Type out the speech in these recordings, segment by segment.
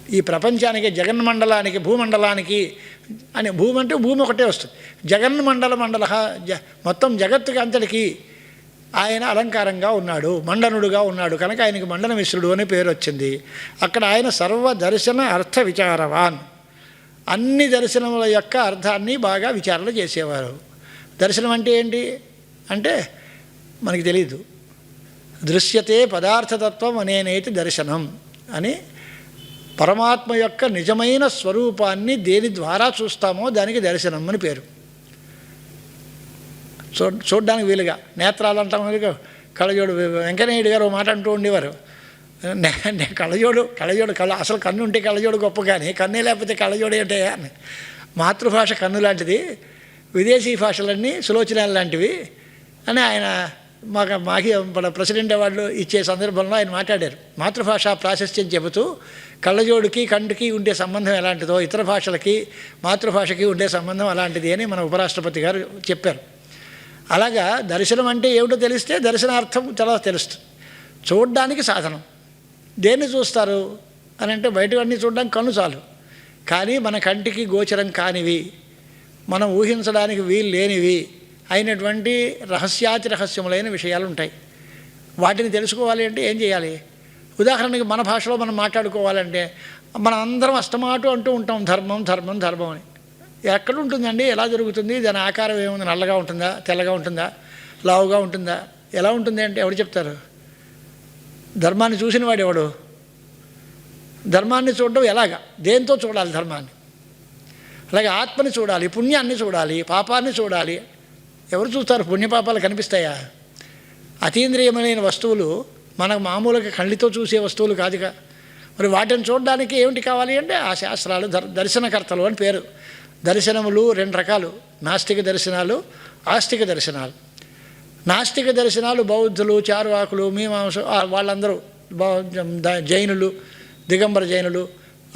ఈ ప్రపంచానికి జగన్మండలానికి భూమండలానికి అని భూమి అంటే భూమి ఒకటే వస్తుంది. జగన్మండల మండల మొత్తం జగత్తుకి అంతటికి ఆయన అలంకారంగా ఉన్నాడు, మండనుడుగా ఉన్నాడు కనుక ఆయనకి మండన మిశ్రుడు అనే పేరు వచ్చింది. అక్కడ ఆయన సర్వ దర్శన అర్థ విచారవాన్, అన్ని దర్శనముల యొక్క అర్థాన్ని బాగా విచారణ చేసేవారు. దర్శనం అంటే ఏంటి అంటే మనకి తెలియదు. దృశ్యతే పదార్థతత్వం అనేనైతే దర్శనం అని పరమాత్మ యొక్క నిజమైన స్వరూపాన్ని దేని ద్వారా చూస్తామో దానికి దర్శనం అని పేరు. చూడ్డానికి వీలుగా నేత్రాలు అంటాం. కళ్ళజోడు వెంకయ్యనాయుడు గారు మాట అంటూ ఉండేవారు, కళ్ళజోడు అసలు కన్ను ఉంటే కళ్ళజోడు గొప్ప, కానీ కన్నే లేకపోతే కళ్ళజోడు ఏంటే అని. మాతృభాష కన్ను లాంటిది, విదేశీ భాషలన్నీ సులోచనాలు లాంటివి అని ఆయన మాకి ప్రెసిడెంట్ అవార్డులు ఇచ్చే సందర్భంలో ఆయన మాట్లాడారు. మాతృభాష ప్రాశస్త్యం చెబుతూ కళ్ళజోడుకి కంటికి ఉండే సంబంధం ఎలాంటిదో ఇతర భాషలకి మాతృభాషకి ఉండే సంబంధం అలాంటిది అని మన ఉపరాష్ట్రపతి గారు చెప్పారు. అలాగా దర్శనం అంటే ఏమిటో తెలిస్తే దర్శనార్థం చాలా తెలుస్తుంది. చూడడానికి సాధనం. దేన్ని చూస్తారు అని అంటే బయటవన్నీ చూడడానికి కన్ను చాలు, కానీ మన కంటికి గోచరం కానివి, మనం ఊహించడానికి వీలు లేనివి అయినటువంటి రహస్యాతి రహస్యములైన విషయాలు ఉంటాయి. వాటిని తెలుసుకోవాలి అంటే ఏం చేయాలి? ఉదాహరణకి మన భాషలో మనం మాట్లాడుకోవాలంటే మనం అందరం అస్తమాటు అంటూ ఉంటాం ధర్మం ధర్మం ధర్మం అని. ఎక్కడ ఉంటుందండి? ఎలా జరుగుతుంది? దాని ఆకారం ఏముంది? నల్లగా ఉంటుందా, తెల్లగా ఉంటుందా, లావుగా ఉంటుందా, ఎలా ఉంటుంది అంటే ఎవరు చెప్తారు? ధర్మాన్ని చూసిన వాడు ఎవడు? ధర్మాన్ని చూడడం ఎలాగా? దేంతో చూడాలి ధర్మాన్ని? అలాగే ఆత్మని చూడాలి, పుణ్యాన్ని చూడాలి, పాపాన్ని చూడాలి. ఎవరు చూస్తారు? పుణ్యపాపాలు కనిపిస్తాయా? అతీంద్రియమైన వస్తువులు మనకు మామూలుగా కళ్ళతో చూసే వస్తువులు కాదుగా. మరి వాటిని చూడడానికి ఏమిటి కావాలి అంటే ఆ శాస్త్రాలు దర్శనకర్తలు అని పేరు. దర్శనములు రెండు రకాలు, నాస్తిక దర్శనాలు, ఆస్తిక దర్శనాలు. నాస్తిక దర్శనాలు బౌద్ధులు, చార్వాకులు, మీమాంస వాళ్ళందరూ, జైనులు, దిగంబర జైనులు,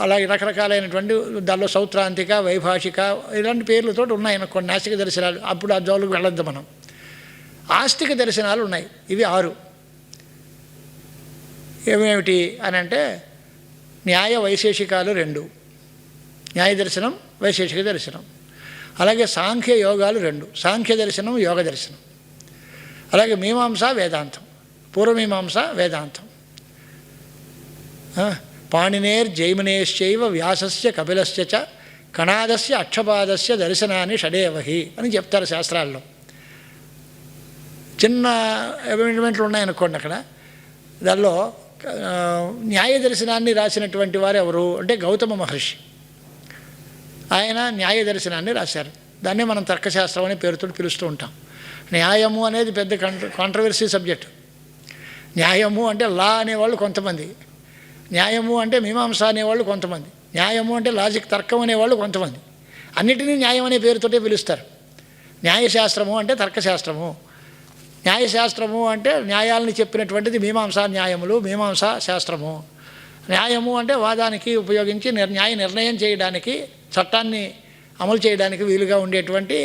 అలాగే రకరకాలైనటువంటి దానిలో సౌత్రాంతిక, వైభాషిక ఇలాంటి పేర్లతో ఉన్నాయి కొన్ని నాస్తిక దర్శనాలు. అప్పుడు ఆ జోలికి వెళ్ళొద్దు మనం. ఆస్తిక దర్శనాలు ఉన్నాయి, ఇవి 6. ఏమేమిటి అని అంటే న్యాయ వైశేషికాలు 2, న్యాయ దర్శనం, వైశేషిక దర్శనం. అలాగే సాంఖ్య యోగాలు 2, సాంఖ్య దర్శనం, యోగ దర్శనం. అలాగే మీమాంస, వేదాంతం, పూర్వమీమాంస, వేదాంతం. పాణినేర్ జైమినేశ్చైవ వ్యాసస్య కపిలస్య చ కణాదస్య అక్షపాదస్య దర్శనాన్ని షడేవహి అని చెప్తారు శాస్త్రాల్లో. చిన్న అమెండ్మెంట్లు ఉన్నాయనుకోండి అక్కడ. దానిలో న్యాయ దర్శనాన్ని రాసినటువంటి వారు ఎవరు అంటే గౌతమ మహర్షి. ఆయన న్యాయ దర్శనాన్ని రాశారు. దాన్నే మనం తర్కశాస్త్రం అనే పేరుతో పిలుస్తూ ఉంటాం. న్యాయము అనేది పెద్ద కాంట్రవర్సీ సబ్జెక్టు. న్యాయము అంటే లా అనేవాళ్ళు కొంతమంది, న్యాయము అంటే మీమాంస అనేవాళ్ళు కొంతమంది, న్యాయము అంటే లాజిక్ తర్కం అనేవాళ్ళు కొంతమంది. అన్నిటినీ న్యాయం అనే పేరుతోటే పిలుస్తారు. న్యాయశాస్త్రము అంటే తర్కశాస్త్రము, న్యాయశాస్త్రము అంటే న్యాయాలని చెప్పినటువంటిది మీమాంసా న్యాయములు, మీమాంసా శాస్త్రము. న్యాయము అంటే వాదానికి ఉపయోగించి న్యాయ నిర్ణయం చేయడానికి, చట్టాన్ని అమలు చేయడానికి వీలుగా ఉండేటువంటి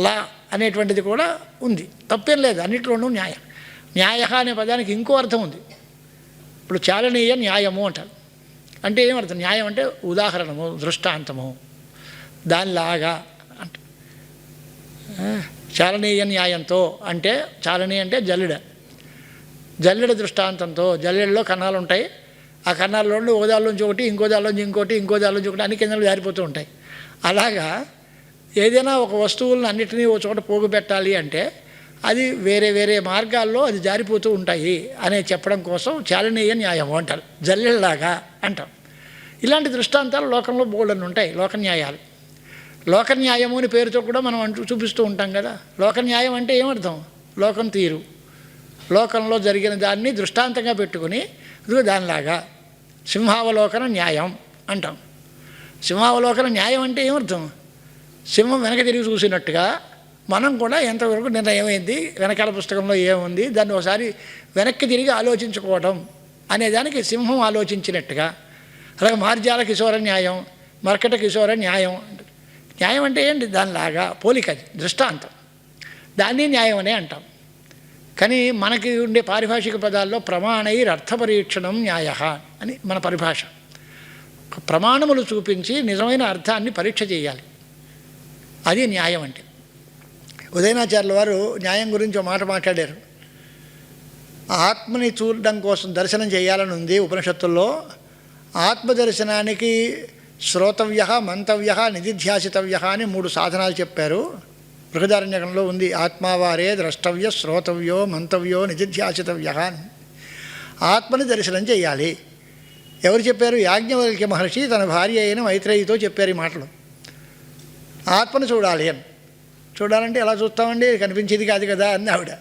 లా అనేటువంటిది కూడా ఉంది. తప్పేం లేదు, అన్నింటిలోనూ న్యాయం. న్యాయ అనే పదానికి ఇంకో అర్థం ఉంది. ఇప్పుడు చాలనీయ న్యాయము అంటారు. అంటే ఏమర్థం? న్యాయం అంటే ఉదాహరణము, దృష్టాంతము, దానిలాగా అంట. చాలనీయ న్యాయంతో అంటే చాలనీయ అంటే జల్లెడ దృష్టాంతంతో. జల్లెడలో కన్నాలు ఉంటాయి. ఆ కన్నాల్లో ఒక దానిలోంచి ఒకటి, ఇంకో దానిలోంచి ఇంకోటి, ఇంకో దానిలోంచి ఒకటి, అన్ని కిందలు జారిపోతూ ఉంటాయి. అలాగా ఏదైనా ఒక వస్తువులను అన్నిటినీ ఒక చోట పోగు పెట్టాలి అంటే అది వేరే వేరే మార్గాల్లో అది జారిపోతూ ఉంటాయి అనే చెప్పడం కోసం చాలనీయ న్యాయం అంటారు, జల్లెడలాగా అంటాం. ఇలాంటి దృష్టాంతాలు లోకంలో బోల్డన్ని ఉంటాయి. లోకన్యాయాలు, లోకన్యాయము అని పేరుతో కూడా మనం చూపిస్తూ ఉంటాం కదా. లోకన్యాయం అంటే ఏమర్థం? లోకం తీరు, లోకంలో జరిగిన దాన్ని దృష్టాంతంగా పెట్టుకుని ఇదిగో దానిలాగా సింహావలోకన న్యాయం అంటాం. సింహావలోకన న్యాయం అంటే ఏమర్థం? సింహం వెనక తిరిగి చూసినట్టుగా మనం కూడా ఎంతవరకు నిర్ణయం అయింది, వెనకాల పుస్తకంలో ఏముంది, దాన్ని ఒకసారి వెనక్కి తిరిగి ఆలోచించుకోవడం అనేదానికి సింహం ఆలోచించినట్టుగా. అలాగే మార్జాల కిశోర న్యాయం, మర్కట కిశోర న్యాయం. న్యాయం అంటే ఏంటి? దానిలాగా పోలికది, దృష్టాంతం. దాన్ని న్యాయం అనే అంటాం. కానీ మనకి ఉండే పారిభాషిక పదాల్లో ప్రమాణైర్ అర్థపరీక్షణం న్యాయ అని మన పరిభాష. ప్రమాణములు చూపించి నిజమైన అర్థాన్ని పరీక్ష చేయాలి. అది న్యాయం అంటే. ఉదయనాచార్యుల వారు న్యాయం గురించి ఒక మాట మాట్లాడారు. ఆత్మని చూడడం కోసం దర్శనం చేయాలని ఉంది ఉపనిషత్తుల్లో. ఆత్మదర్శనానికి శ్రోతవ్య, మంతవ్య, నిధిధ్యాసితవ్య అని 3 సాధనాలు చెప్పారు. బృహదారణ్యకంలో ఉంది. ఆత్మావారే ద్రష్టవ్య, శ్రోతవ్యో, మంతవ్యో, నిధిధ్యాసితవ్య అని. ఆత్మని దర్శనం చేయాలి. ఎవరు చెప్పారు? యాజ్ఞవల్క్య మహర్షి తన భార్య అయిన మైత్రేయితో చెప్పారు ఈ మాటలు. ఆత్మను చూడాలి అని. చూడాలంటే ఎలా చూస్తామండి, కనిపించేది కాదు కదా అంది ఆవిడ.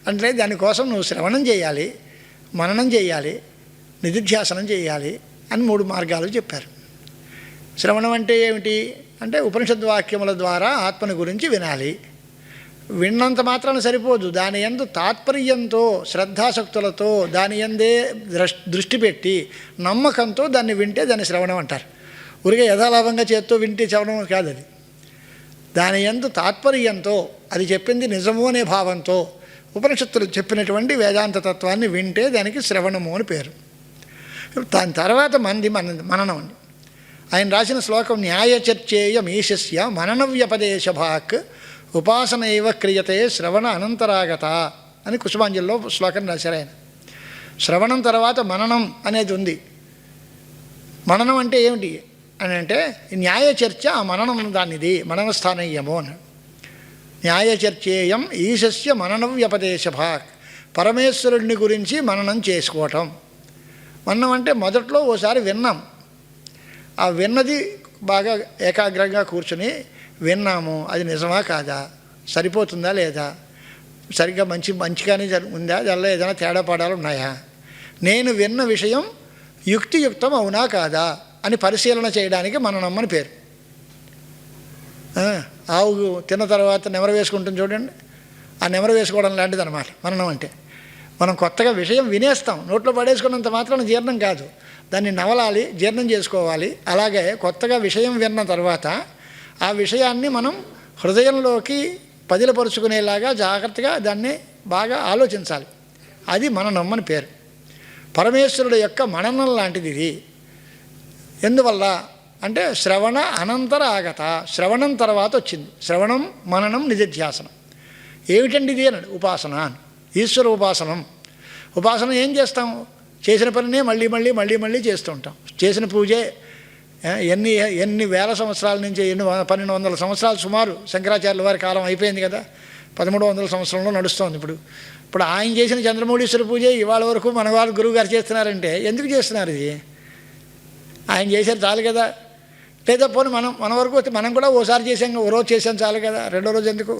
అంటే దానికోసం నువ్వు శ్రవణం చేయాలి, మననం చేయాలి, నిధిధ్యాసనం చేయాలి అని 3 మార్గాలు చెప్పారు. శ్రవణం అంటే ఏమిటి అంటే ఉపనిషద్ వాక్యముల ద్వారా ఆత్మని గురించి వినాలి. విన్నంత మాత్రాన సరిపోదు, దాని యందు తాత్పర్యంతో, శ్రద్ధాశక్తులతో, దాని యందే దృష్టి పెట్టి నమ్మకంతో దాన్ని వింటే దాన్ని శ్రవణం అంటారు. ఊరికే యథాలాభంగా చేత్తో వింటే శ్రవణం కాదు అది. దాని యందు తాత్పర్యంతో, అది చెప్పింది నిజము అనే భావంతో ఉపనిషత్తులు చెప్పినటువంటి వేదాంత తత్వాన్ని వింటే దానికి శ్రవణము అని పేరు. దాని తర్వాత మననం అండి. ఆయన రాసిన శ్లోకం న్యాయచర్చేయం ఈశస్య మననవ్యపదేశభాక్ ఉపాసనైవ క్రియతే శ్రవణ అనంతరాగత అని కుసుమాంజలిలో శ్లోకం రాశారు ఆయన. శ్రవణం తర్వాత మననం అనేది ఉంది. మననం అంటే ఏమిటి అని అంటే న్యాయచర్చ ఆ మననం దానిది, మననస్థానీయము అన్నాడు. న్యాయచర్చేయం ఈశస్య మననవ్యపదేశభాక్, పరమేశ్వరుడిని గురించి మననం చేసుకోవటం. మననం అంటే మొదట్లో ఓసారి విన్నాం, ఆ విన్నది బాగా ఏకాగ్రంగా కూర్చుని విన్నాము, అది నిజమా కాదా, సరిపోతుందా లేదా, సరిగ్గా మంచిగానే ఉందా, దానిలో ఏదైనా తేడా పాడాలు ఉన్నాయా, నేను విన్న విషయం యుక్తియుక్తం అవునా కాదా అని పరిశీలన చేయడానికి మననమ్మని పేరు. ఆవు తిన్న తర్వాత నెమరు వేసుకుంటుంది చూడండి, ఆ నెమరు వేసుకోవడం లాంటిది అనమాట మననం అంటే. మనం కొత్తగా విషయం వినేస్తాం, నోట్లో పడేసుకున్నంత మాత్రం జీర్ణం కాదు, దాన్ని నవలాలి, జీర్ణం చేసుకోవాలి. అలాగే కొత్తగా విషయం విన్న తర్వాత ఆ విషయాన్ని మనం హృదయంలోకి పదిలపరుచుకునేలాగా జాగ్రత్తగా దాన్ని బాగా ఆలోచించాలి. అది మననమ్మని పేరు. పరమేశ్వరుడు యొక్క మననం లాంటిది ఇది. ఎందువల్ల అంటే శ్రవణ అనంతర ఆగత, శ్రవణం తర్వాత వచ్చింది. శ్రవణం, మననం, నిధిధ్యాసనం. ఏమిటండి ఇది అన్నాడు. ఉపాసన, ఈశ్వర ఉపాసనం. ఉపాసన ఏం చేస్తాం? చేసిన పనినే మళ్ళీ మళ్ళీ మళ్ళీ మళ్ళీ చేస్తూ ఉంటాం. చేసిన పూజే ఎన్ని వేల సంవత్సరాల నుంచి 1200 సంవత్సరాలు సుమారు శంకరాచార్యుల వారి కాలం అయిపోయింది కదా, 1300 సంవత్సరంలో నడుస్తోంది. ఇప్పుడు ఆయన చేసిన చంద్రమౌళీశ్వర పూజ ఇవాళ వరకు మన వాళ్ళు గురువు గారు చేస్తున్నారంటే ఎందుకు చేస్తున్నారు? ఇది ఆయన చేశారు చాలు కదా. లేదా పోనీ మన వరకు మనం కూడా ఓసారి చేసాం, ఓ రోజు చేసాం చాలు కదా, రెండో రోజు ఎందుకు?